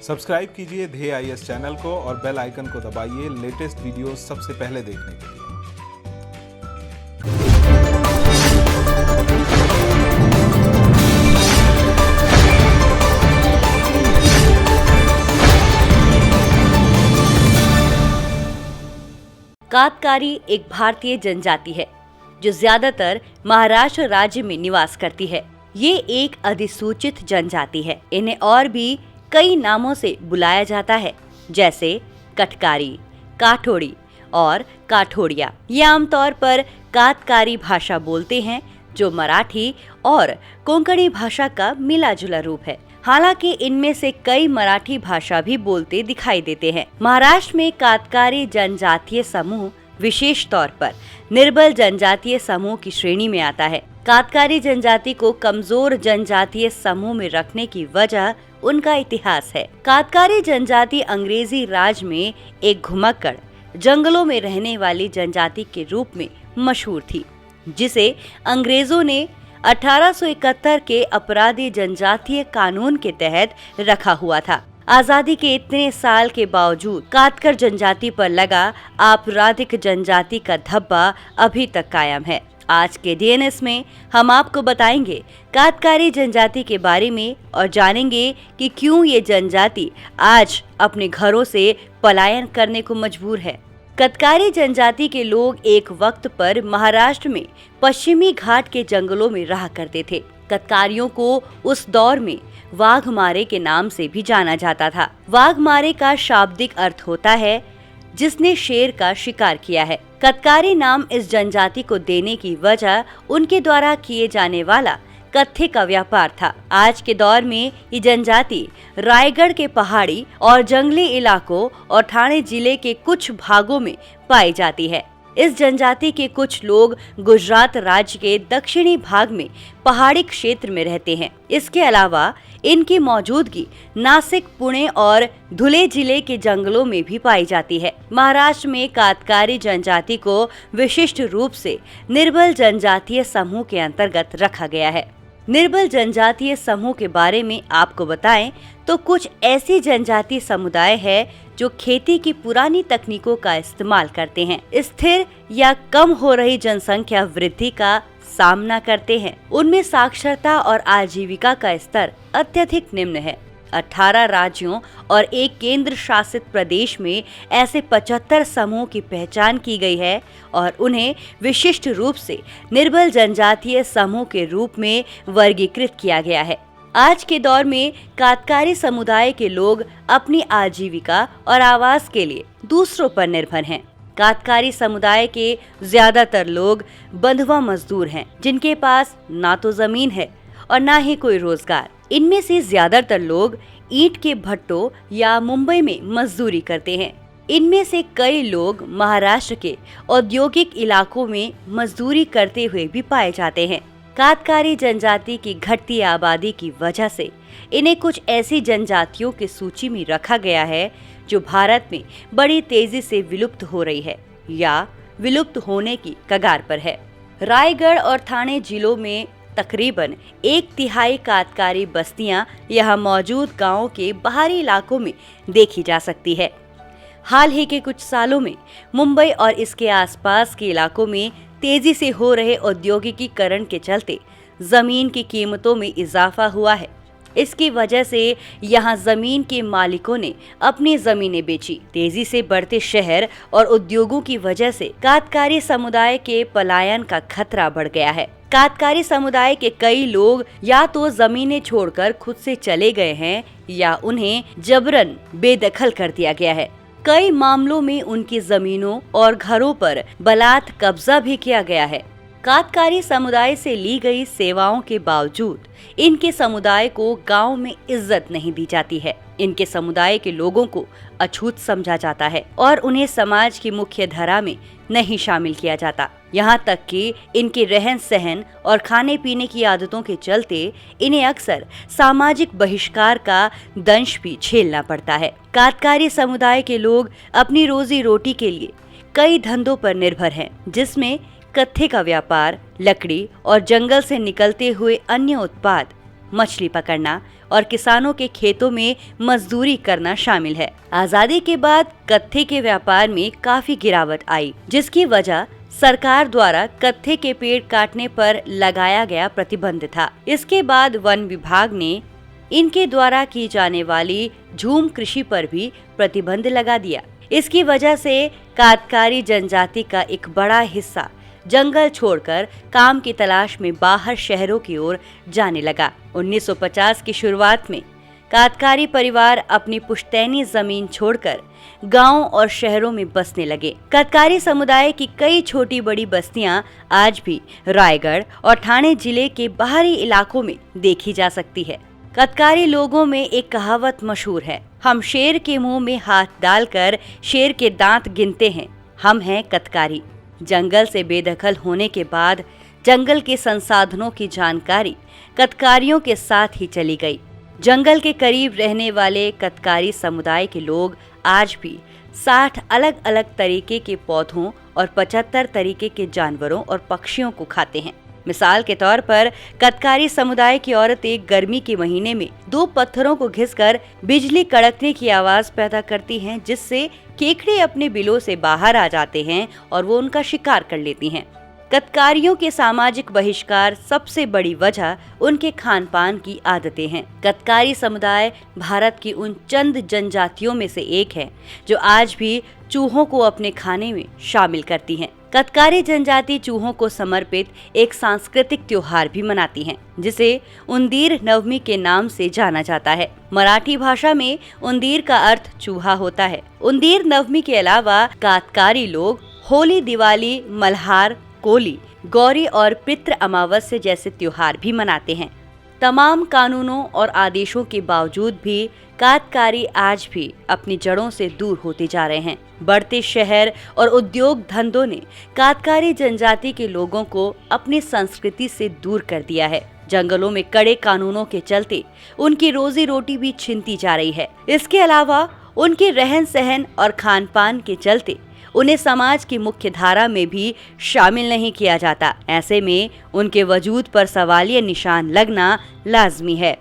Subscribe कीजिए ध्येय IAS channel को और बेल आइकन को दबाइए लेटेस्ट वीडियो सबसे पहले देखने के लिए। कातकारी एक भारतीय जनजाति है जो ज्यादातर महाराष्ट्र राज्य में निवास करती है। ये एक अधिसूचित जनजाति है। इन्हें और भी कई नामों से बुलाया जाता है, जैसे कटकारी, काठोड़ी और काठोड़िया। ये आमतौर पर कातकारी भाषा बोलते हैं, जो मराठी और कोंकणी भाषा का मिला जुला रूप है। हालांकि इनमें से कई मराठी भाषा भी बोलते दिखाई देते हैं। महाराष्ट्र में कातकारी जनजातीय समूह विशेष तौर पर निर्बल जनजातीय समूह की श्रेणी में आता है। कातकारी जनजाति को कमजोर जनजातीय समूह में रखने की वजह उनका इतिहास है। कातकारी जनजाति अंग्रेजी राज में एक घुमक्कड़ जंगलों में रहने वाली जनजाति के रूप में मशहूर थी, जिसे अंग्रेजों ने 1871 के अपराधी जनजातीय कानून के तहत रखा हुआ था। आजादी के इतने साल के बावजूद कातकर जनजाति पर लगा आपराधिक जनजाति का धब्बा अभी तक कायम है। आज के डीएनएस में हम आपको बताएंगे कातकारी जनजाति के बारे में और जानेंगे कि क्यों ये जनजाति आज अपने घरों से पलायन करने को मजबूर है। कातकारी जनजाति के लोग एक वक्त पर महाराष्ट्र में पश्चिमी घाट के जंगलों में रहा करते थे। कातकारियों को उस दौर में वाघमारे के नाम से भी जाना जाता था। वाघमारे का शाब्दिक अर्थ होता है जिसने शेर का शिकार किया है। कातकारी नाम इस जनजाति को देने की वजह उनके द्वारा किए जाने वाला कत्थे का व्यापार था। आज के दौर में ये जनजाति रायगढ़ के पहाड़ी और जंगली इलाकों और ठाणे जिले के कुछ भागों में पाई जाती है। इस जनजाति के कुछ लोग गुजरात राज्य के दक्षिणी भाग में पहाड़ी क्षेत्र में रहते हैं। इसके अलावा इनकी मौजूदगी नासिक, पुणे और धुले जिले के जंगलों में भी पाई जाती है। महाराष्ट्र में कातकारी जनजाति को विशिष्ट रूप से निर्बल जनजातीय समूह के अंतर्गत रखा गया है। निर्बल जनजातीय समूह के बारे में आपको बताएं तो कुछ ऐसी जनजातीय समुदाय है जो खेती की पुरानी तकनीकों का इस्तेमाल करते हैं, स्थिर या कम हो रही जनसंख्या वृद्धि का सामना करते हैं। उनमें साक्षरता और आजीविका का स्तर अत्यधिक निम्न है। 18 राज्यों और एक केंद्र शासित प्रदेश में ऐसे 75 समूह की पहचान की गई है और उन्हें विशिष्ट रूप से निर्बल जनजातीय समूह के रूप में वर्गीकृत किया गया है। आज के दौर में कातकारी समुदाय के लोग अपनी आजीविका और आवास के लिए दूसरों पर निर्भर हैं। कातकारी समुदाय के ज्यादातर लोग बंधुआ मजदूर हैं, जिनके पास ना तो जमीन है और ना ही कोई रोजगार। इनमें से ज्यादातर लोग ईंट के भट्टों या मुंबई में मजदूरी करते हैं। इनमें से कई लोग महाराष्ट्र के औद्योगिक इलाकों में मजदूरी करते हुए भी पाए जाते हैं। कातकारी जनजाति की घटती आबादी की वजह से इन्हें कुछ ऐसी जनजातियों की सूची में रखा गया है जो भारत में बड़ी तेजी से विलुप्त हो रही है या विलुप्त होने की कगार पर है। रायगढ़ और ठाणे जिलों में तकरीबन 1/3 कातकारी बस्तियां यहाँ मौजूद गांवों के बाहरी इलाकों में देखी जा सकती है। हाल ही के कुछ सालों में मुंबई और इसके आसपास के इलाकों में तेजी से हो रहे औद्योगिकीकरण के चलते जमीन की कीमतों में इजाफा हुआ है। इसकी वजह से यहाँ जमीन के मालिकों ने अपनी जमीनें बेची। तेजी से बढ़ते शहर और उद्योगों की वजह से कातकारी समुदाय के पलायन का खतरा बढ़ गया है। कातकारी समुदाय के कई लोग या तो जमीनें छोड़कर खुद से चले गए हैं या उन्हें जबरन बेदखल कर दिया गया है। कई मामलों में उनकी जमीनों और घरों पर बलात् कब्जा भी किया गया है। कातकारी समुदाय से ली गई सेवाओं के बावजूद इनके समुदाय को गांव में इज्जत नहीं दी जाती है। इनके समुदाय के लोगों को अछूत समझा जाता है और उन्हें समाज की मुख्य धारा में नहीं शामिल किया जाता। यहाँ तक कि इनके रहन सहन और खाने पीने की आदतों के चलते इन्हें अक्सर सामाजिक बहिष्कार का दंश भी झेलना पड़ता है। कातकारी समुदाय के लोग अपनी रोजी रोटी के लिए कई धंधों पर निर्भर हैं, जिसमें कत्थे का व्यापार, लकड़ी और जंगल से निकलते हुए अन्य उत्पाद, मछली पकड़ना और किसानों के खेतों में मजदूरी करना शामिल है। आजादी के बाद कत्थे के व्यापार में काफी गिरावट आई, जिसकी वजह सरकार द्वारा कत्थे के पेड़ काटने पर लगाया गया प्रतिबंध था। इसके बाद वन विभाग ने इनके द्वारा की जाने वाली झूम कृषि पर भी प्रतिबंध लगा दिया। इसकी वजह से कातकारी जनजाति का एक बड़ा हिस्सा जंगल छोड़कर काम की तलाश में बाहर शहरों की ओर जाने लगा। 1950 की शुरुआत में कातकारी परिवार अपनी पुश्तैनी जमीन छोड़कर गांव और शहरों में बसने लगे। कातकारी समुदाय की कई छोटी बड़ी बस्तियां आज भी रायगढ़ और ठाणे जिले के बाहरी इलाकों में देखी जा सकती है। कातकारी लोगों में एक कहावत मशहूर है, हम शेर के मुंह में हाथ डालकर शेर के दांत गिनते हैं, हम हैं कातकारी। जंगल से बेदखल होने के बाद जंगल के संसाधनों की जानकारी कातकारियों के साथ ही चली गई। जंगल के करीब रहने वाले कातकारी समुदाय के लोग आज भी 60 अलग अलग तरीके के पौधों और 75 तरीके के जानवरों और पक्षियों को खाते हैं। मिसाल के तौर पर कातकारी समुदाय की औरतें गर्मी के महीने में 2 पत्थरों को घिसकर बिजली कड़कने की आवाज पैदा करती हैं, जिससे केकड़े अपने बिलों से बाहर आ जाते हैं और वो उनका शिकार कर लेती हैं। कातकारियों के सामाजिक बहिष्कार सबसे बड़ी वजह उनके खान पान की आदतें हैं। कातकारी समुदाय भारत की उन चंद जनजातियों में से एक है जो आज भी चूहों को अपने खाने में शामिल करती हैं। कातकारी जनजाति चूहों को समर्पित एक सांस्कृतिक त्योहार भी मनाती हैं, जिसे उंदीर नवमी के नाम से जाना जाता है। मराठी भाषा में उंदीर का अर्थ चूहा होता है। उंदीर नवमी के अलावा कातकारी लोग होली, दिवाली, मल्हार, कोली, गौरी और पितृ अमावस्या जैसे त्योहार भी मनाते हैं। तमाम कानूनों और आदेशों के बावजूद भी कातकारी आज भी अपनी जड़ों से दूर होते जा रहे हैं। बढ़ते शहर और उद्योग धंधों ने कातकारी जनजाति के लोगों को अपनी संस्कृति से दूर कर दिया है। जंगलों में कड़े कानूनों के चलते उनकी रोजी रोटी भी छिनती जा रही है। इसके अलावा उनके रहन सहन और खान पान के चलते उन्हें समाज की मुख्य धारा में भी शामिल नहीं किया जाता। ऐसे में उनके वजूद पर सवालिया निशान लगना लाजमी है।